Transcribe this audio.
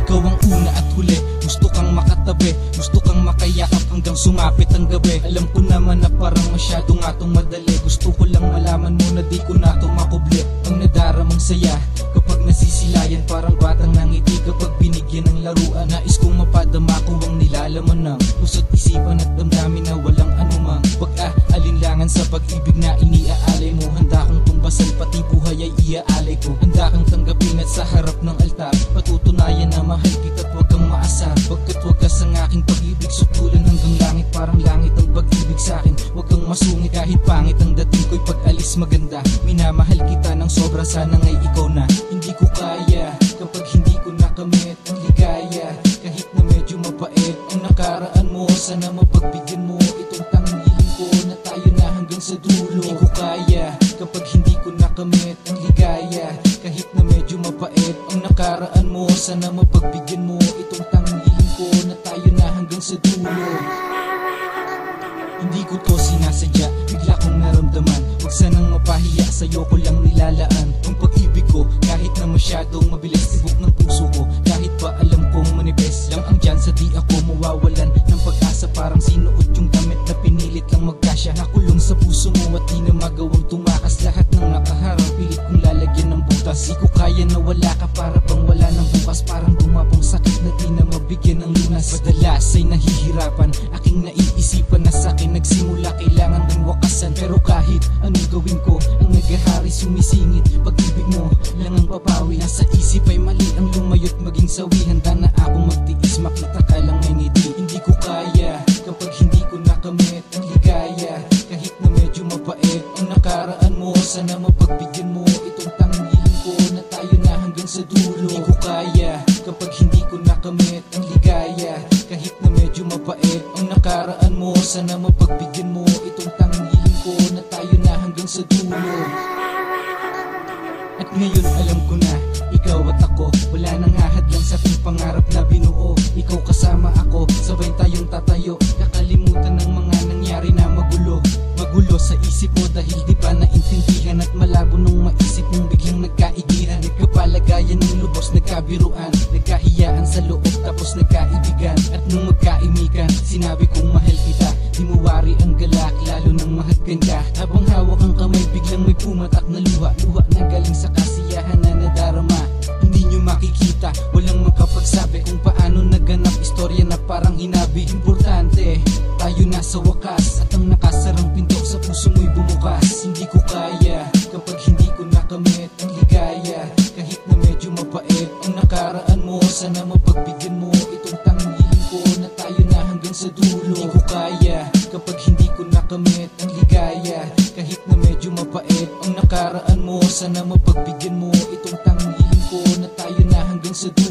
Ikaw ang una at huli, gusto kang makatabi, gusto kang makayakap hanggang sumapit ang gabi. Alam ko naman na parang masyado nga tong madali, gusto ko lang malaman mo na di ko na to makubli. Ang nadaramang saya kapag nasisilayan, parang batang nangiti kapag binigyan ng laruan. Nais kong mapadama ko ang nilalaman ng puso't isipan at damdamin na walang anumang pag-aalinlangan sa pag-ibig na iniaalay mo. Handa kong tumbasan, pati buhay ay iaalay ko. Handa kang tanggapin at sa harap ng altar patutunayan na mahal kita at huwag kang maasar. Pagkat wagas ang aking pag-ibig, sukulan hanggang langit, parang langit ang pag-ibig sa'kin. Huwag kang masungit kahit pangit ang dating ko'y pag-alis maganda. Minamahal kita ng sobra, sana nga'y ikaw na. Hindi ko kaya kapag hindi ko nakamit ang ligaya, kahit na medyo mapait ang nakaraan mo. Sana mapagbigyan mo itong tanghiling ko na tayo na hanggang sa dulo. Hindi ko kaya kapag hindi ko nakamit ang ligaya, kahit na medyo mapait ang nakaraan mo. Sana mapagbigyan mo itong tanghiling ko na tayo na hanggang sa dulo. Hindi ko to sinasadya, bigla kong naramdaman. Huwag sanang mapahiya, sa'yo ko lang nilalaan ang pag-ibig ko, kahit na masyadong mabilis. Tibok ng puso ko, kahit pa alam kong manifest lang ang dyan sa di ako mawawalan ng pag-asa. Parang sinuot yung damit na pinilit lang magkasya. Nakulong sa puso mo at di na magawang tumakas. Lahat ng nakaharap, pilit kong lalagyan ng butas. Di ko kaya na wala ka, para bang wala ng bukas. Parang dumapong sakit na di na mabigyan ng lunas. Madalas ay nahihirapan, aking naiisipan na sa'kin nagsimula, kailangan din wakasan. Pero kahit anong gawin ko, ang nagahari sumisingit. Pag-ibig mo lang ang papawi, nasa isip ay mali ang lumayo't maging sawi. Handa na akong magtiis, makita ka lang may ngiti. Hindi ko kaya kapag hindi ko nakamit ang ligaya, kahit na medyo mapait ang nakaraan mo. Sana mapagbigyan mo itong tanghiling ko na tayo na hanggang sa dulo. Hindi ko kaya kapag hindi ko nakamit ang ligaya, kahit na medyo mapait ang nakaraan mo. Sana mapagbigyan mo itong tanghiling ko na tayo na hanggang sa dulo. At ngayon alam ko na, ikaw at ako, wala nang hahadlang sa ating pangarap na binuo. Ikaw kasama ako, sabay tayong tatayo, kakalimutan ng mga nangyari na magulo. Magulo sa isip mo dahil di ba naintindihan, at malabo nung maisip mong biglang nagkaigihan. Nagkapalagayan ng lubos, nagkabiruan, nagkahiyaan sa loob, tapos nagkaibigan. At nung magkaimikan, sinabi kong mahal kita. Di mo wari ang galak, lalo nang mahagkan ka. Habang hawak ang kamay, biglang may pumatak na luha. Luha na galing sa kasiyahan na nadarama. Hindi nyo makikita, walang makapagsabi kung paano naganap, istorya na parang hinabi. Importante, tayo na sa wakas, at ang nakasarang pinto sa puso mo'y bumukas. Hindi ko kaya kapag hindi ko nakamit ang ligaya, kahit na medyo mapait ang nakaraan mo. Sana mapagbigyan mo itong tanghiling ko na tayo na hanggang sa dulo. Hindi ko kaya kapag hindi ko nakamit ang ligaya, kahit na medyo mapait ang nakaraan mo. Sana mapagbigyan mo itong tanghiling ko na tayo na hanggang sa dulo.